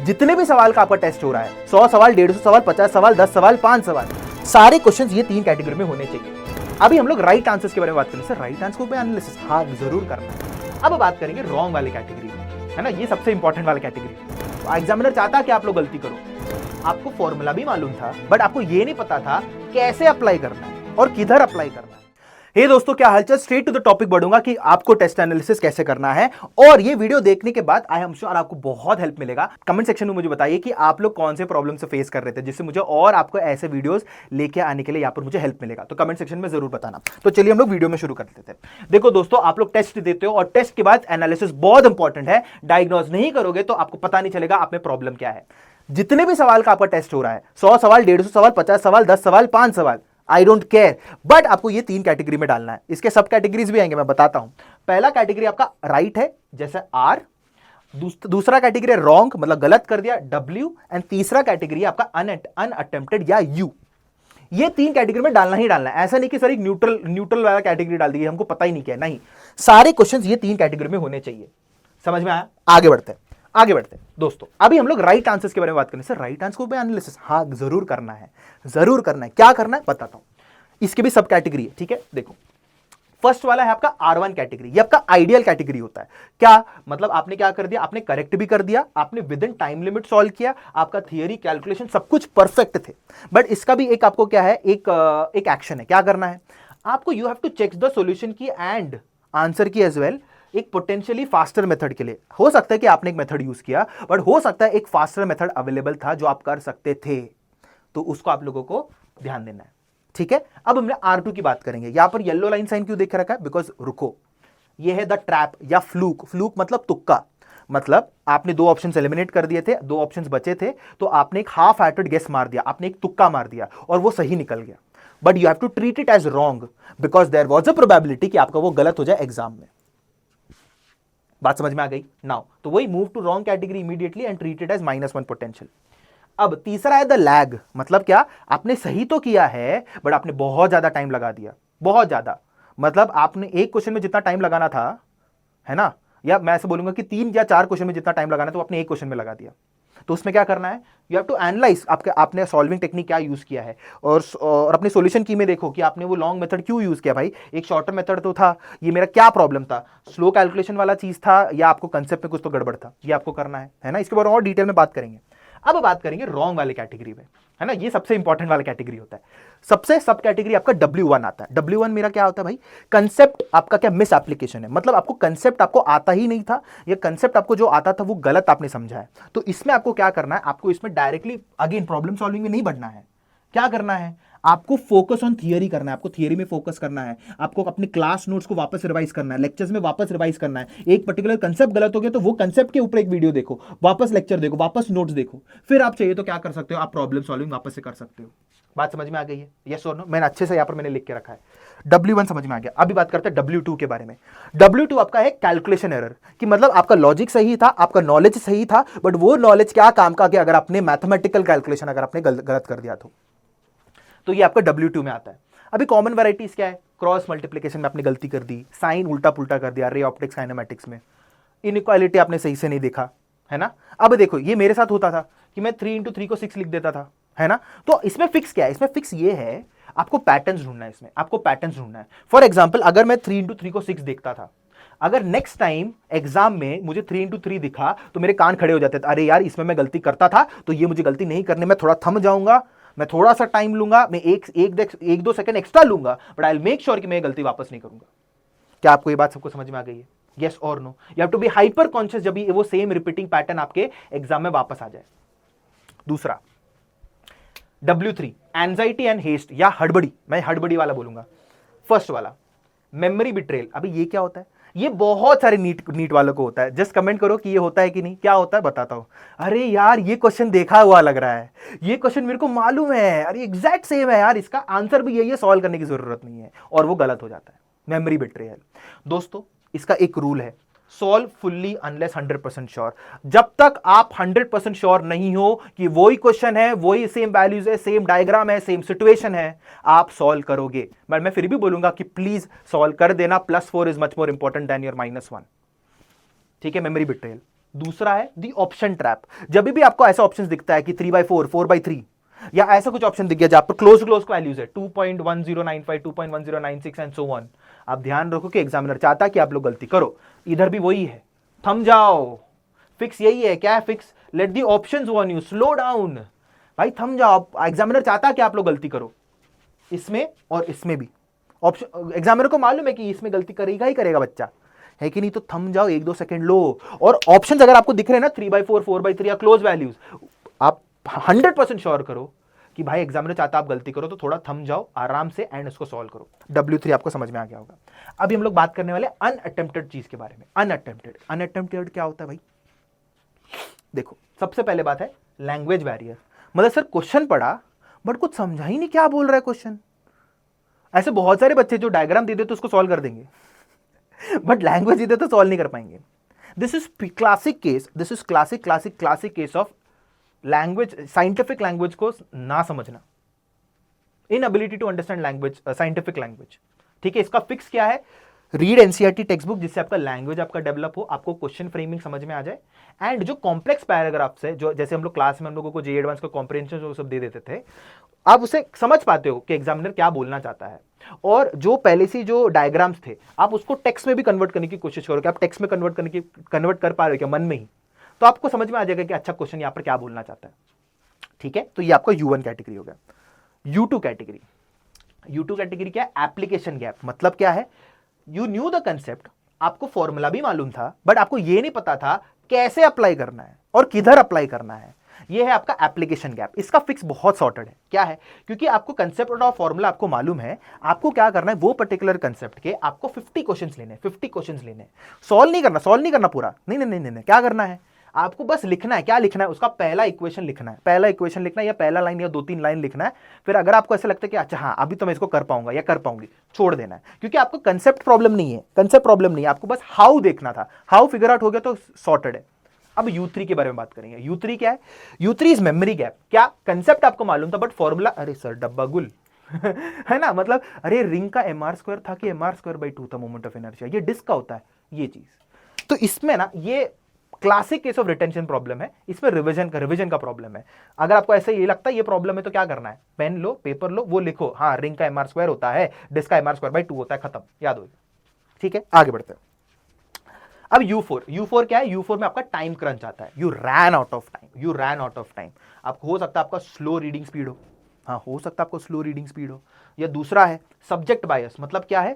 जितने भी सवाल का आपका टेस्ट हो रहा है, 100 सवाल, 150 सवाल, 50 सवाल, 10 सवाल, 5 सवाल, सारे क्वेश्चंस ये 3 कैटेगरी में होने चाहिए। अभी हम लोग राइट आंसर्स के बारे में बात करें। सर राइट आंसर को एनालिसिस हाँ जरूर करना है। अब बात करेंगे रॉन्ग वाले कैटेगरी में, है ना, ये सबसे इंपॉर्टेंट वाला कैटेगरी। एग्जामिनर चाहता कि आप लोग गलती करो, आपको फॉर्मूला भी मालूम था बट आपको ये नहीं पता था कैसे अप्लाई करना है और किधर अप्लाई करना है। हे दोस्तों, क्या हालचाल। स्ट्रेट टू द टॉपिक बढ़ूंगा कि आपको टेस्ट एनालिसिस कैसे करना है, और ये वीडियो देखने के बाद आई एम श्योर आपको बहुत हेल्प मिलेगा। कमेंट सेक्शन में मुझे बताइए कि आप लोग कौन से प्रॉब्लम से फेस कर रहे थे, जिससे मुझे और आपको ऐसे वीडियोस लेके आने के लिए यहाँ पर मुझे हेल्प मिलेगा। तो कमेंट सेक्शन में जरूर बताना। तो चलिए हम लोग वीडियो में शुरू कर लेते हैं। देखो दोस्तों, आप लोग टेस्ट देते हो और टेस्ट के बाद एनालिसिस बहुत इंपॉर्टेंट है। डायग्नोज नहीं करोगे तो आपको पता नहीं चलेगा आप में प्रॉब्लम क्या है। जितने भी सवाल का आपका टेस्ट हो रहा है, 100 सवाल, 150 सवाल, 50 सवाल, 10 सवाल, 5 सवाल, आई डोंट केयर, बट आपको ये 3 कैटेगरी में डालना है। इसके सब कैटेगरीज भी आएंगे, मैं बताता हूं। पहला कैटेगरी आपका राइट है, जैसे आर। दूसरा कैटेगरी रॉन्ग, मतलब गलत कर दिया, डब्ल्यू। एंड तीसरा कैटेगरी आपका अनअटेम्प्टेड या यू। ये 3 कैटेगरी में डालना ही डालना है। ऐसा नहीं कि सर एक न्यूट्रल वाला कैटेगरी डाल दी, हमको पता ही नहीं क्या है। नहीं, सारे क्वेश्चन ये 3 कैटेगरी में होने चाहिए। समझ में आया? आगे बढ़ते हैं दोस्तों। अभी हम लोग राइट आंसर्स के बारे में बात करें। सर राइट आंसर को एनालिसिस हाँ जरूर करना है, जरूर करना है। क्या करना है बताता हूं। इसके भी सब कैटेगरी है, ठीक है। देखो, फर्स्ट वाला है आपका R1 कैटेगरी। ये आपका आइडियल कैटेगरी होता है। क्या मतलब, आपने क्या कर दिया, आपने करेक्ट भी कर दिया, आपने with in time limit solve किया, आपका थियरी कैलकुलेशन सब कुछ परफेक्ट थे। बट इसका भी एक आपको क्या है, एक एक्शन है। क्या करना है आपको, you have to check the solution की एंड आंसर की एज वेल, एक पोटेंशियली फास्टर मेथड के लिए। हो सकता है कि आपने एक मेथड यूज किया, बट हो सकता है एक फास्टर मेथड अवेलेबल था जो आप कर सकते थे, तो उसको आप लोगों को ध्यान देना है, ठीक है। अब हमने R2 की बात करेंगे। यहां पर येलो लाइन साइन क्यों देख रखा है, बिकॉज रुको, ये है द ट्रैप या फ्लूक। फ्लूक मतलब तुक्का, मतलब आपने 2 ऑप्शंस एलिमिनेट कर दिए थे, 2 ऑप्शंस बचे थे, तो आपने एक हाफ हार्टेड गेस मार दिया, आपने एक तुक्का मार दिया और वो सही निकल गया। But you have to treat it as wrong because there was a probability कि आपका वो गलत हो जाए एग्जाम में। बात समझ में आ गई नाउ? तो वही move to wrong category immediately and treated as -1 potential. अब तीसरा है द लैग। मतलब क्या, आपने सही तो किया है बट आपने बहुत ज्यादा टाइम लगा दिया, बहुत ज्यादा। मतलब आपने एक क्वेश्चन में जितना टाइम लगाना था, है ना, या मैं ऐसे बोलूंगा कि 3 या 4 क्वेश्चन में जितना टाइम लगाना था वो आपने एक क्वेश्चन में लगा दिया। तो उसमें क्या करना है, यू हैव टू एनालाइज आपने सॉल्विंग टेक्निक क्या यूज किया है, और अपने सॉल्यूशन की में देखो कि आपने वो लॉन्ग मेथड क्यों यूज किया। भाई एक शॉर्टर मेथड तो था, ये मेरा क्या प्रॉब्लम था, स्लो कैलकुलेशन वाला चीज था या आपको कंसेप्ट में कुछ तो गड़बड़ था, ये आपको करना है ना। इसके बारे में और डिटेल में बात करेंगे। अब बात करेंगे रॉन्ग वाले कैटेगरी में, है ना। ये सबसे इंपॉर्टेंट वाला कैटेगरी होता है। सबसे सब कैटेगरी आपका W1 आता है। W1 मेरा क्या होता है भाई, कंसेप्ट आपका क्या मिस एप्लीकेशन है। मतलब आपको कंसेप्ट आपको आता ही नहीं था, या कंसेप्ट आपको जो आता था वो गलत आपने समझा है। तो इसमें आपको क्या करना है, आपको इसमें डायरेक्टली अगेन प्रॉब्लम सॉल्विंग में नहीं बढ़ना है। क्या करना है, आपको फोकस ऑन थियरी करना है, आपको थियरी में फोकस करना है, आपको अपने क्लास नोट्स को वापस रिवाइज करना है, लेक्चर्स में वापस रिवाइज करना है। एक पर्टिकुलर कंसेप्ट गलत हो गया तो वो कंसेप्ट के ऊपर एक वीडियो देखो, वापस लेक्चर देखो, वापस नोट्स देखो, फिर आप चाहिए तो क्या कर सकते हो, आप प्रॉब्लम सॉल्विंग वापस से कर सकते हो। बात समझ में आ गई है? यस और नो? मैंने अच्छे से यहां पर मैंने लिख के रखा है। W1 समझ में आ गया। अभी बात करते हैं W2 के बारे में। W2 आपका है कैलकुलेशन एरर, कि मतलब आपका लॉजिक सही था, आपका नॉलेज सही था, बट वो नॉलेज क्या काम का कि अगर आपने मैथमेटिकल कैलकुलेशन अगर आपने गलत कर दिया तो ये आपका W2 में आता है। अभी कॉमन वैराइटीज क्या है, क्रॉस मल्टीप्लिकेशन में आपने गलती कर दी, साइन उल्टा पुल्टा कर दिया, रे ऑप्टिक्स काइनेमेटिक्स में इनइक्वालिटी आपने सही से नहीं देखा, है ना। अब देखो, ये मेरे साथ होता था कि मैं 3 into 3 को 6 लिख देता था, है ना। तो इसमें फिक्स क्या है, इसमें फिक्स ये है, आपको पैटर्न्स ढूंढना है। इसमें आपको पैटर्न्स ढूंढना है। फॉर एग्जाम्पल, अगर मैं 3 into 3 को 6 देखता था, अगर नेक्स्ट टाइम एग्जाम में मुझे 3 into 3 दिखा तो मेरे कान खड़े हो जाते थे, अरे यार इसमें मैं गलती करता था तो ये मुझे गलती नहीं करने, मैं थोड़ा थम जाऊंगा, मैं थोड़ा सा टाइम लूंगा, मैं एक दो सेकंड एक्स्ट्रा लूंगा, but I will make sure कि मैं गलती वापस नहीं करूंगा। क्या आपको ये बात सबको समझ में आ गई है? यस और no? You have to be hyper conscious जब वो सेम रिपीटिंग पैटर्न आपके एग्जाम में वापस आ जाए। दूसरा W3 एंजाइटी एंड हेस्ट या हड़बड़ी, मैं हड़बड़ी वाला बोलूंगा। फर्स्ट वाला मेमोरी बिट्रेल। अभी ये क्या होता है, ये बहुत सारे नीट वालों को होता है। जस्ट कमेंट करो कि ये होता है कि नहीं। क्या होता है बताता हूं। अरे यार ये क्वेश्चन देखा हुआ लग रहा है, ये क्वेश्चन मेरे को मालूम है, अरे एग्जैक्ट सेम है यार, इसका आंसर भी यही है, सॉल्व करने की जरूरत नहीं है, और वो गलत हो जाता है। Memory betrayal. दोस्तों इसका एक रूल है, सॉल्व फुल्ली अनलेस 100% श्योर। जब तक आप 100% श्योर नहीं हो कि वही क्वेश्चन है, वही सेम वैल्यूज है, सेम डायग्राम है, सेम सिचुएशन है, आप सॉल्व करोगे। बट मैं फिर भी बोलूंगा कि प्लीज सॉल्व कर देना। +4 is much more important than your -1। ठीक है, मेमोरी बिट्रेयल। दूसरा है दी ऑप्शन ट्रैप। जब भी आपको ऐसा ऑप्शन दिखता है कि 3/4, 4/3 या ऐसा कुछ ऑप्शन दिख गया जहां पर क्लोज का वैल्यूज है 2.1095, 2.1096 एंड सो ऑन, आप ध्यान रखो कि एग्जामिनर चाहता है कि आप लोग गलती करो। इधर भी वही है, थम जाओ, फिक्स यही है। क्या है fix? Let the options warn you, slow down. भाई थम जाओ, एग्जामिनर चाहता है कि आप लोग गलती करो, इसमें और इसमें भी। ऑप्शन एग्जामिनर को मालूम है कि इसमें गलती करेगा ही करेगा बच्चा, है कि नहीं? तो थम जाओ, 1-2 सेकंड लो। और ऑप्शंस अगर आपको दिख रहे हैं ना 3/4, 4/3 या क्लोज वैल्यूज, आप 100% श्योर करो कि भाई एग्जामिनर चाहता आप गलती करो, तो थोड़ा थम जाओ आराम से एंड उसको सॉल्व करो। W3 आपको समझ में आ गया होगा। अभी हम लोग बात करने वाले अनअटेम्प्टेड चीज के बारे में। अनअटेम्प्टेड क्या होता है भाई? देखो, सबसे पहले बात है लैंग्वेज बैरियर। मतलब सर क्वेश्चन पढ़ा बट कुछ समझा ही नहीं क्या बोल रहा है क्वेश्चन। ऐसे बहुत सारे बच्चे जो डायग्राम दे दे तो उसको सॉल्व कर देंगे बट लैंग्वेज दे तो सॉल्व नहीं कर पाएंगे। This is classic case of language, scientific language को ना समझना, inability to understand language, scientific language. ठीक है, इसका फिक्स क्या है? रीड एनसीईआरटी टेक्स्ट बुक, जिससे आपका लैंग्वेज आपका डेवलप हो, आपको क्वेश्चन फ्रेमिंग समझ में आ जाए। एंड जो कॉम्प्लेक्स पैराग्राफ्स है, जो जैसे हम लोग क्लास में हम लोगों को जेईई एडवांस का कॉम्प्रिहेंशन जो सब दे देते थे, आप उसे समझ पाते हो कि एग्जामिनर क्या बोलना चाहता है। और जो पहले से जो डायग्राम्स थे, आप उसको टेक्स्ट में भी कन्वर्ट करने की कोशिश करो कि आप टेक्स्ट में कन्वर्ट कर पा रहे हो क्या मन में ही, तो आपको समझ में आ जाएगा कि अच्छा क्वेश्चन यहां पर क्या बोलना चाहता है। ठीक है, तो ये आपका U1 कैटेगरी हो गया। U2 कैटेगरी क्या है? Application gap. मतलब क्या है? यू न्यू द कंसेप्ट, आपको फॉर्मूला भी मालूम था बट आपको ये नहीं पता था कैसे अप्लाई करना है और किधर अप्लाई करना है। ये है आपका एप्लीकेशन गैप। इसका फिक्स बहुत सॉर्टेड है। क्या है? क्योंकि आपको कंसेप्ट और फॉर्मूला आपको मालूम है, आपको क्या करना है, वो पर्टिकुलर कंसेप्ट के आपको 50 क्वेश्चंस लेने, 50 क्वेश्चंस लेने। सॉल्व नहीं करना पूरा, नहीं, क्या करना है, आपको बस लिखना है। क्या लिखना है? उसका पहला इक्वेशन लिखना है, या पहला लाइन या 2-3 लाइन लिखना है। फिर अगर आपको ऐसा लगता है कि अच्छा हाँ अभी तो मैं इसको कर पाऊंगा या कर पाऊंगी, छोड़ देना है। क्योंकि आपको कंसेप्ट प्रॉब्लम नहीं है, आपको बस हाउ देखना था। हाउ फिगर आउट हो गया तो सॉर्टेड है। अब U3 के बारे में बात करेंगे। U3 क्या है? U3 is memory gap. क्या? कंसेप्ट आपको मालूम था बट फॉर्मूला, अरे सर डब्बा गुल है ना, मतलब अरे रिंग का mr² था कि mr²/2 था मोमेंट ऑफ इनर्शिया, ये डिस्क का होता है ये चीज। तो इसमें ना ये classic case of retention problem है। इसमें रिवीजन का प्रॉब्लम है। अगर आपको ऐसे ये लगता है ये प्रॉब्लम है तो क्या करना है, पेन लो, पेपर लो, वो लिखो, हाँ रिंग का mr² होता है, डिस्क का mr²/2 होता है, खत्म, याद हो। ठीक है, आगे बढ़ते हैं। अब U4 क्या है? U4 में आपका टाइम क्रंच आता है। You ran out of time. आपको हो सकता है आपका स्लो रीडिंग स्पीड हो, हाँ हो सकता है आपको स्लो रीडिंग स्पीड हो। या दूसरा है सब्जेक्ट बायस। मतलब क्या है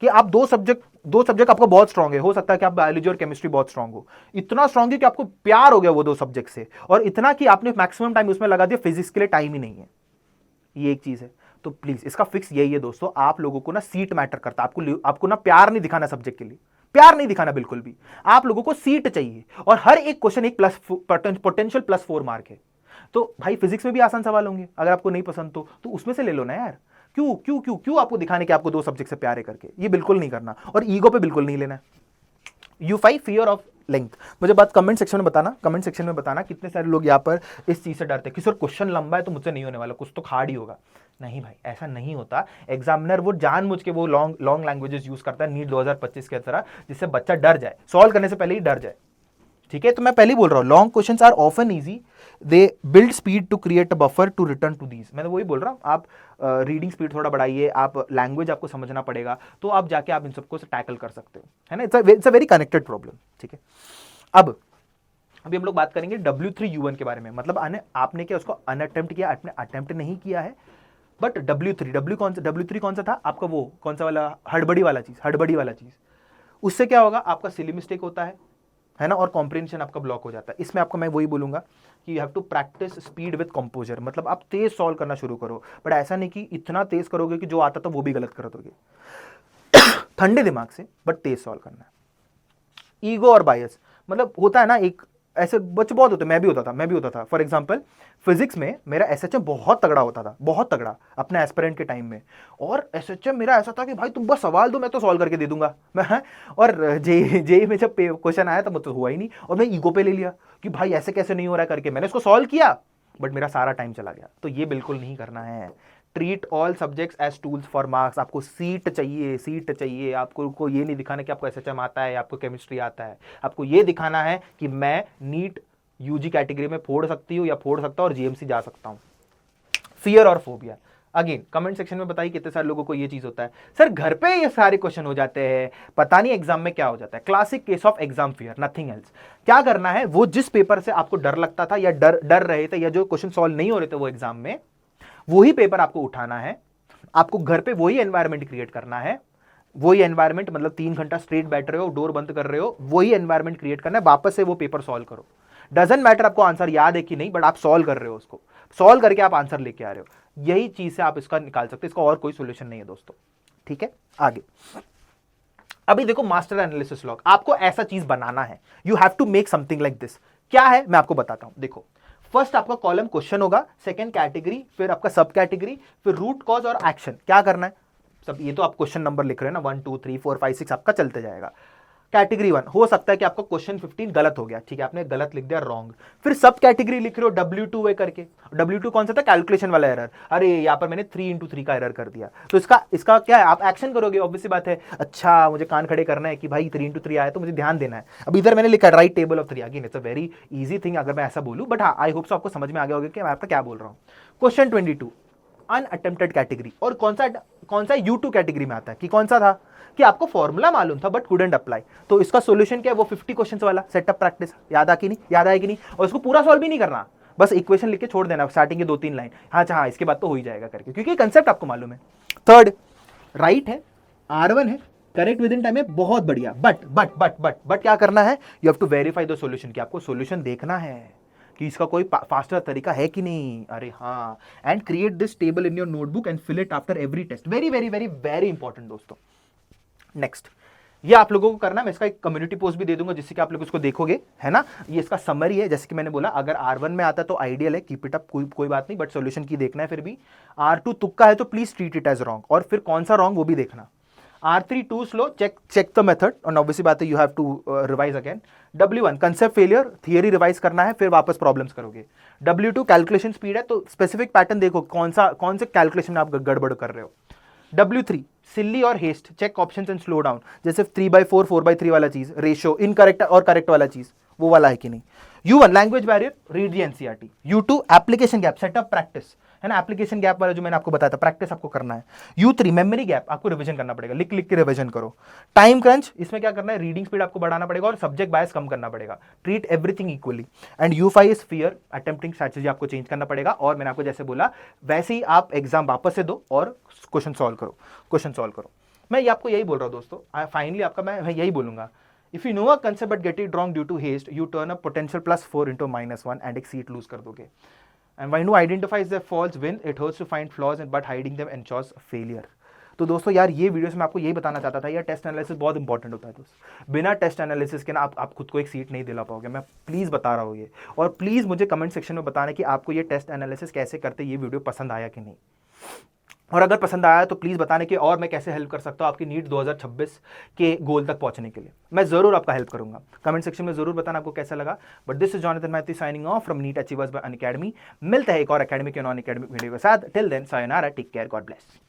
कि आप दो सब्जेक्ट आपका बहुत स्ट्रांग है। हो सकता है कि आप बायोलॉजी और केमिस्ट्री बहुत स्ट्रांग हो, इतना स्ट्रांग है कि आपको प्यार हो गया वो 2 सब्जेक्ट से, और इतना कि आपने मैक्सिमम टाइम उसमें लगा दिया, फिजिक्स के लिए टाइम ही नहीं है। ये एक चीज है। तो प्लीज इसका फिक्स यही है दोस्तों, आप लोगों को ना सीट मैटर करता है। आपको ना प्यार नहीं दिखाना सब्जेक्ट के लिए, प्यार नहीं दिखाना बिल्कुल भी। आप लोगों को सीट चाहिए, और हर एक क्वेश्चन एक पोटेंशियल +4 मार्क है। तो भाई फिजिक्स में भी आसान सवाल होंगे, अगर आपको नहीं पसंद तो उसमें से ले लो ना यार। क्यों आपको दिखाने के आपको 2 सब्जेक्ट से प्यार है करके, ये बिल्कुल नहीं करना, और ईगो पे बिल्कुल नहीं लेना। U5 fear of length. मुझे बात कमेंट सेक्शन में बताना कितने सारे लोग यहाँ पर इस चीज से डरते हैं कि सर क्वेश्चन लंबा है तो मुझसे नहीं होने वाला, कुछ तो हार्ड ही होगा। नहीं भाई, ऐसा नहीं होता। एग्जामिनर वो जानबूझ के वो लॉन्ग लैंग्वेजेस यूज करता है नीट 2025 के तरह, जिससे बच्चा डर जाए, सॉल्व करने से पहले ही डर जाए। ठीक है, तो मैं पहले ही बोल रहा हूं, long questions are often easy, they build speed to create a buffer to return to these. मैं तो वही बोल रहा हूं, आप रीडिंग स्पीड थोड़ा बढ़ाइए, आप लैंग्वेज आपको समझना पड़ेगा, तो आप जाके आप इन सबको टैकल कर सकते हो, है ना। It's a very connected problem. ठीक है, अभी हम लोग बात करेंगे W3 U1 के बारे में। मतलब आपने क्या उसको अनअटेम्प्ट किया, आपने अटेम्प्ट नहीं किया है, बट W3 कौन सा था आपका, वो कौन सा वाला, हड़बड़ी वाला चीज। उससे क्या होगा, आपका सिली मिस्टेक होता है ना, और कॉम्प्रिहेंशन आपका ब्लॉक हो जाता है। इसमें आपको मैं वही बोलूंगा कि you have to practice speed with composure. मतलब आप तेज सॉल्व करना शुरू करो, बट ऐसा नहीं कि इतना तेज करोगे कि जो आता था वो भी गलत कर दोगे। ठंडे दिमाग से बट तेज सॉल्व करना है। ईगो और बायस, मतलब होता है ना, एक ऐसे बच्चे बहुत होते, मैं भी होता था। फॉर एग्जाम्पल फिजिक्स में मेरा SHM बहुत तगड़ा होता था, बहुत तगड़ा, अपने एस्पिरेंट के टाइम में। और SHM मेरा ऐसा था कि भाई तुम बस सवाल दो, मैं तो सॉल्व करके दे दूंगा मैं। और जेई में जब क्वेश्चन आया था मुझसे हुआ ही नहीं, और मैं ईगो पे ले लिया कि भाई ऐसे कैसे नहीं हो रहा है करके, मैंने उसको सॉल्व किया बट मेरा सारा टाइम चला गया। तो ये बिल्कुल नहीं करना है। Treat all subjects as tools for marks. आपको सीट चाहिए, आपको ये नहीं दिखाना कि आपको एसएचएम आता है, आपको केमिस्ट्री आता है, आपको ये दिखाना है कि मैं नीट यूजी कैटेगरी में फोड़ सकती हूँ या फोड़ सकता हूँ और जीएमसी जा सकता हूँ। फियर और फोबिया, अगेन कमेंट सेक्शन में बताइए कितने सारे लोगों को ये चीज होता है, सर घर पे ये सारे क्वेश्चन हो जाते हैं, पता नहीं एग्जाम में क्या हो जाता है। Classic case of exam fear, nothing else. क्या करना है, वो जिस पेपर से आपको डर लगता था या डर रहे थे या जो क्वेश्चन सॉल्व नहीं हो रहे थे वो एग्जाम में, वही पेपर आपको उठाना है, आपको घर पे वही एनवायरमेंट क्रिएट करना है। वही एनवायरमेंट मतलब 3 घंटा स्ट्रेट बैठ रहे हो, डोर बंद कर रहे हो, वही एनवायरमेंट क्रिएट करना है, वापस से वो पेपर सॉल्व करो। डजंट मैटर आपको आंसर याद है कि नहीं, बट आप सॉल्व कर रहे हो, उसको सॉल्व करके आप आंसर लेके आ रहे हो। यही चीज से आप इसका निकाल सकते हैं, इसका और कोई सोल्यूशन नहीं है दोस्तों। ठीक है, आगे अभी देखो मास्टर एनालिसिस लॉग, आपको ऐसा चीज बनाना है, you have to make something like this. क्या है मैं आपको बताता हूं, देखो फर्स्ट आपका कॉलम क्वेश्चन होगा, सेकंड कैटेगरी, फिर आपका सब कैटेगरी, फिर रूट कॉज और एक्शन। क्या करना है सब, ये तो आप क्वेश्चन नंबर लिख रहे हैं ना, 1 2 3 4 5 6 आपका चलते जाएगा। कैटेगरी 1 हो सकता है कि आपका क्वेश्चन 15 गलत हो गया, ठीक है, आपने गलत लिख दिया, रॉन्ग। फिर सब कैटेगरी लिख रहे हो W2 करके, W2 कौन सा था, कैलकुलेशन वाला एरर, अरे यहाँ पर मैंने 3 into 3 का एरर कर दिया, तो इसका क्या है, आप एक्शन करोगे, ऑब्वियसली बात है। अच्छा मुझे कान खड़े करना है कि भाई 3 into 3 आया तो मुझे ध्यान देना है। अब इधर मैंने लिखा right table of 3, again it's a very easy thing अगर मैं ऐसा बोलूं, बट हाँ आई होप सो आपको समझ में आ गया होगा कि मैं आपका क्या बोल रहा हूँ। क्वेश्चन 22 अनअटेम्प्टेड कैटेगरी, और कौन सा U2 कैटेगरी में आता है, कि कौन सा था कि आपको फॉर्मूला मालूम था बट कुडंट अप्लाई, तो इसका सॉल्यूशन क्या है, वो 50 क्वेश्चंस वाला सेटअप प्रैक्टिस, याद आया कि नहीं, और उसको पूरा सॉल्व भी नहीं करना, बस इक्वेशन लिख के छोड़ देना स्टार्टिंग के 2-3 लाइन, हाँ इसके बाद तो हो ही जाएगा करके, क्योंकि कंसेप्ट आपको मालूम है। थर्ड राइट है, R1 है, करेक्ट विद इन टाइम है, बहुत बढ़िया, बट क्या करना है, you have to verify the solution, कि आपको सॉल्यूशन देखना है कि इसका कोई फास्टर तरीका है कि नहीं, अरे हाँ, and create this table in your notebook and fill it after every test, very very very very important दोस्तों। नेक्स्ट, ये आप लोगों को करना है, मैं इसका एक कम्युनिटी पोस्ट भी दे दूंगा जिससे कि आप लोग उसको देखोगे, है ना। ये इसका समरी है, जैसे कि मैंने बोला, अगर R1 में आता तो आइडियल है, कीप इट अप, कोई बात नहीं, बट सॉल्यूशन की देखना है। फिर भी R2 तुक्का है तो please treat it as wrong, और फिर कौन सा रॉन्ग वो भी देखना। R3 too slow, check the method, और ऑब्वियसली बात है you have to revise again. W1 concept failure, theory revise करना है, फिर वापस प्रॉब्लम्स करोगे। W2 कैलकुलेशन स्पीड है, तो स्पेसिफिक पैटर्न देखो कौन से कैलकुलेशन में आप गड़बड़ कर रहे हो। W3 सिल्ली और haste, check options and slow down, जैसे 3/4 4/3 वाला चीज, रेशियो इनकरेक्ट और करेक्ट वाला चीज, वो वाला है कि नहीं। U1 language barrier, read the NCERT. U2 application gap, setup practice, है ना, एप्लीकेशन गैप वाला जो मैंने आपको बताया था, प्रैक्टिस आपको करना है। U3 मेमोरी गैप, आपको रिवीजन करना पड़ेगा, लिख के रिवीजन करो। टाइम क्रंच, इसमें क्या करना है, रीडिंग स्पीड आपको बढ़ाना पड़ेगा और सब्जेक्ट बायस कम करना पड़ेगा, treat everything equally. And U5 is fear, attempting strategy आपको चेंज करना पड़ेगा, और मैंने आपको जैसे बोला वैसे ही आप एग्जाम वापस से दो और क्वेश्चन सॉल्व करो। मैं ये आपको यही बोल रहा हूँ दोस्तों, फाइनली आपका मैं यही बोलूंगा, if you know a concept but get it wrong due to haste, you turn a potential +4 into -1 and एक सीट लूज कर दोगे। And when you identifies the false win, it hurts to find flaws and but hiding them ensures failure. तो दोस्तों यार, ये video से मैं आपको यही बताना चाहता था, यार टेस्ट एनालिसिस बहुत इंपॉर्टेंट होता है दोस्तों, बिना टेस्ट एनालिसिस के ना आप खुद को एक सीट नहीं दिला पाओगे, मैं प्लीज़ बता रहा हूँ ये। और प्लीज़ मुझे कमेंट सेक्शन में बताना कि आपको ये टेस्ट एनालिसिस कैसे करते ये वीडियो पसंद आया कि नहीं, और अगर पसंद आया तो प्लीज़ बताने कि और मैं कैसे हेल्प कर सकता हूँ आपकी नीट 2026 के गोल तक पहुंचने के लिए। मैं ज़रूर आपका हेल्प करूंगा, कमेंट सेक्शन में ज़रूर बताना आपको कैसा लगा। But this is Jonathan Matthew signing off from NEET achievers by Unacademy. मिलते हैं एक और अकेडमिक या नॉन अकेडमिक वीडियो के साथ। Till then sayonara, take care, God bless.